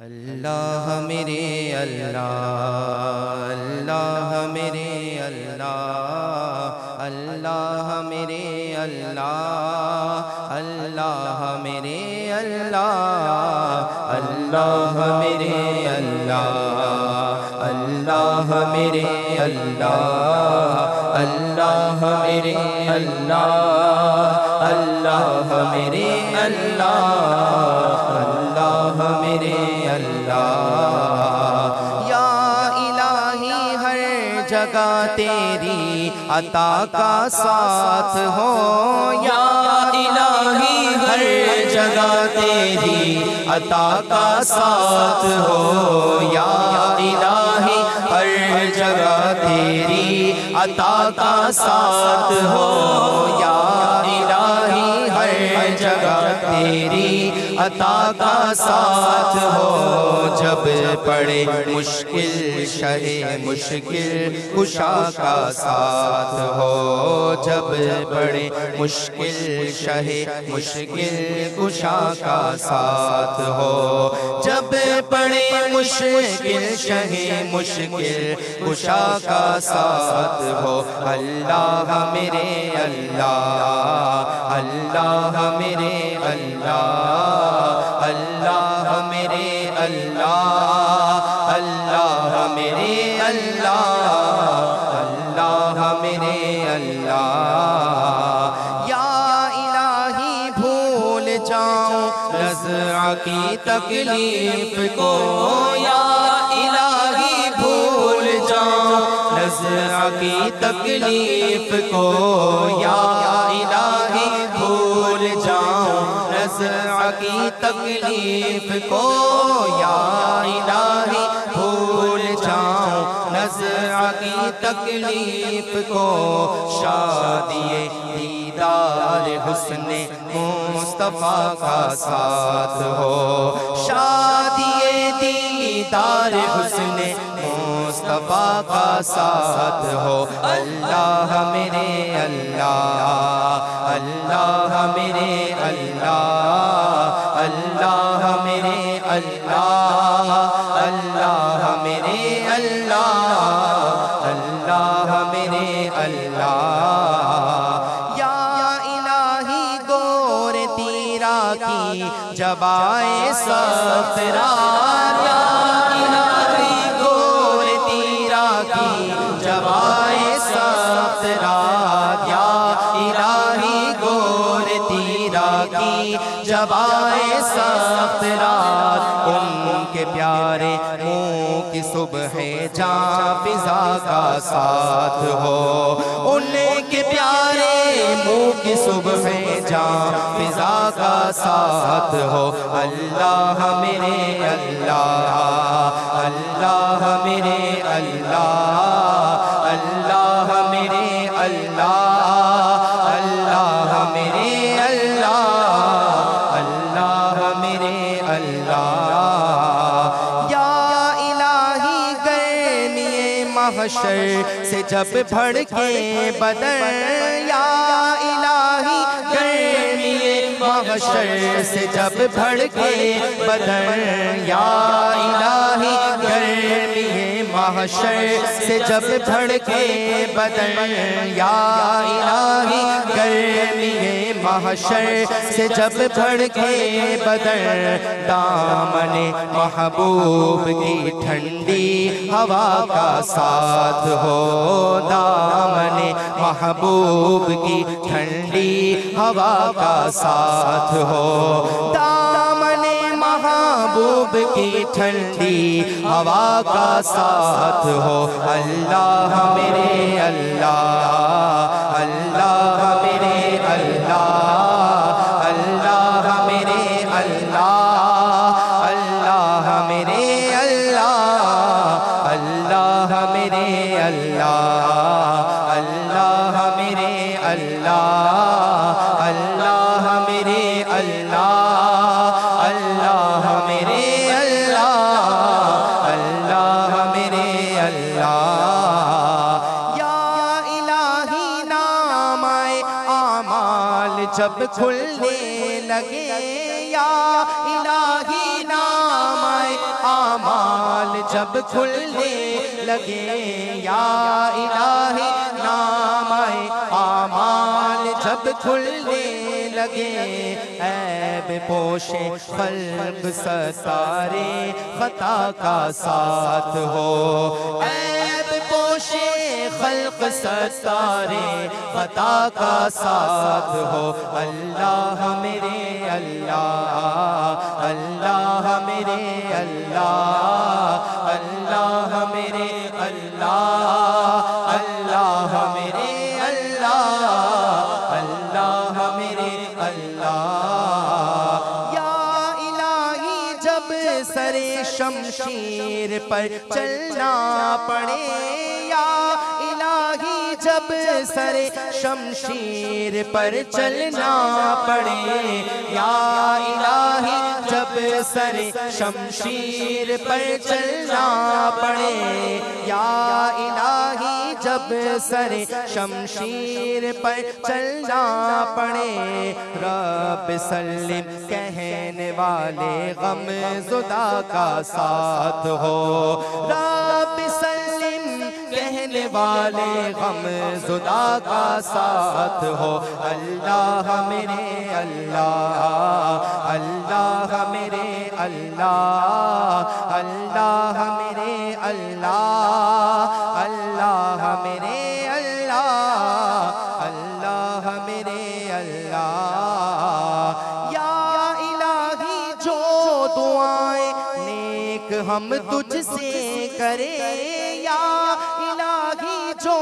اللہ میرے اللہ اللہ میرے اللہ اللہ میرے اللہ اللہ میرے اللہ اللہ میرے اللہ اللہ میرے اللہ اللہ میرے اللہ اللہ میرے اللہ اللہ میرے اللہ یا الہی ہر جگہ تیری عطا کا ساتھ ہو یا الہی ہر جگہ تیری عطا کا ساتھ ہو یا الہی ہر جگہ تیری عطا کا ساتھ ہو یا الہی ہر جگہ تیری عطا کا ساتھ ہو جب پڑے مشکل شہ مشکل کشا کا ساتھ ہو جب پڑے مشکل شہ مشکل کشا کا ساتھ ہو جب پڑے مشکل شہ مشکل کشا کا ساتھ ہو اللہ میرے اللہ اللہ میرے اللہ اللہ میرے اللہ اللہ میرے اللہ اللہ میرے اللہ یا الہی بھول جاؤں نزع کی تکلیف کو یا الہی بھول جاؤں نزع کی تکلیف کو یا الہی بھول جاؤں نزع کی تکلیف کو یا الہی بھول جاؤں نزع کی تکلیف کو شادی دیدار حسن مصطفیٰ کا ساتھ ہو شادی دیدار حسن مصطفیٰ کا ساتھ ہو اللہ میرے اللہ اللہ میرے اللہ اللہ میرے اللہ اللہ میرے اللہ اللہ میرے اللہ یا الہی گور تیرا کی جبائے سخت رات یا الہی گور تیرا کی جبائے سخت رات یا الہی گور تیرا کی جبائے سخت رات ان کے پیارے منہ کی صبح جاں فضا کا ساتھ ہو ان کے پیارے منہ کی صبح جاں فضا کا ساتھ ہو اللہ میرے اللہ اللہ میرے اللہ اللہ میرے اللہ اللہ میرے اللہ اللہ میرے اللہ یا الہی گرمی محشر سے جب بھڑکے بدن یا الہی گرمی محشر سے جب بھڑکے بدن یا الہی گرمی محشر سے جب بھڑکے بدن یا الہی گرمی محشر سے جب بھڑکے بدن دامن محبوب کی ٹھنڈی ہوا کا ساتھ ہو دامن محبوب کی ٹھنڈی ہوا کا ساتھ ہو دامن محبوب کی ٹھنڈی ہوا کا ساتھ ہو اللہ میرے اللہ اللہ میرے اللہ اللہ میرے اللہ اللہ میرے اللہ اللہ میرے اللہ اللہ میرے اللہ اللہ میرے اللہ اللہ میرے اللہ اللہ میرے اللہ یا الہی نام اعمال جب کھلنے لگے یا الہی نام جب کھلنے لگے یا الہی نام اعمال جب کھلنے لگے عیب پوش خلق ستارے خطا کا ساتھ ہو عیب پوش خلق ستارے خطا کا ساتھ ہو اللہ میرے اللہ اللہ میرے اللہ اللہ میرے اللہ اللہ میرے اللہ اللہ میرے اللہ یا الہی جب سر شمشیر پر چلنا پڑے یا الہی جب سر شمشیر پر چلنا پڑے یا الہی جب سر شمشیر پر چلنا پڑے یا الہی جب سر شمشیر پر چلنا پڑے رب سلم کہنے والے غم زدہ کا ساتھ ہو رب سلم کہنے والے غم زدہ کا ساتھ ہو اللہ میرے اللہ اللہ میرے اللہ اللہ میرے اللہ اللہ میرے اللہ اللہ میرے اللہ یا الہی جو دعائیں نیک ہم تجھ سے کریں یا الہی جو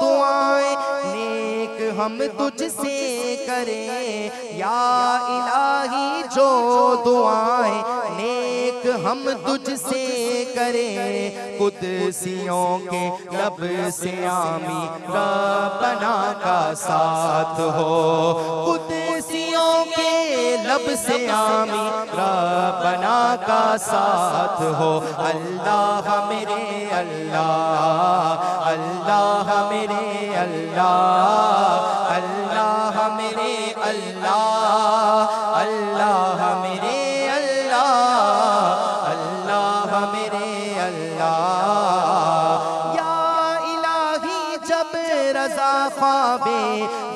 دعائیں نیک ہم تجھ سے کریں یا الہی جو دعائیں نیک ہم تجھ سے کریں قدسیوں کے لب سے آمی ربنا کا ساتھ ہو قدسیوں کے لب سے آمی ربنا کا ساتھ ہو اللہ میرے اللہ اللہ میرے اللہ اللہ میرے اللہ اللہ میرے اللہ اللہ میرے اللہ یا الہی جب رضا خواب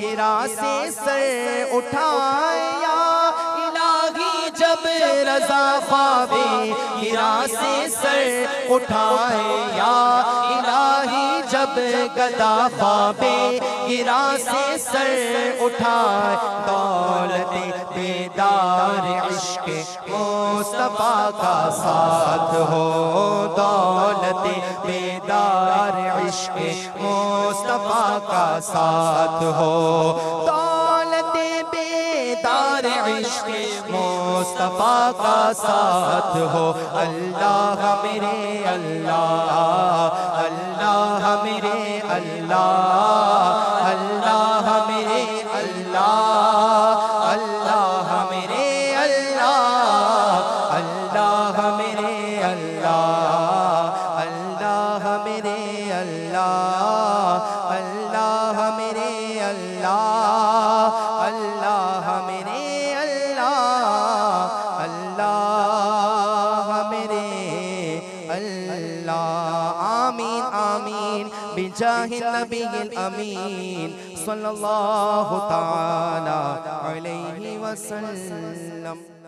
گرا سے سر اٹھائے یا الہی جب رضا خواب گرا سے سر اٹھائے یا الہی جب گدا خواب گرا سے سر اٹھائے دولت بیدار عشق مصطفیٰ کا ساتھ ہو دولت بیدار عشق مصطفیٰ کا ساتھ ہو دولت بیدار عشق مصطفیٰ کا ساتھ ہو اللہ میرے اللہ اللہ میرے اللہ اللہ میرے اللہ اللہ میرے اللہ اللہ میرے اللہ اللہ میرے اللہ اللہ میرے اللہ اللہ میرے اللہ اللہ میرے اللہ آمین آمین بجاہ النبی الامین صلی اللہ تعالی علیہ وسلم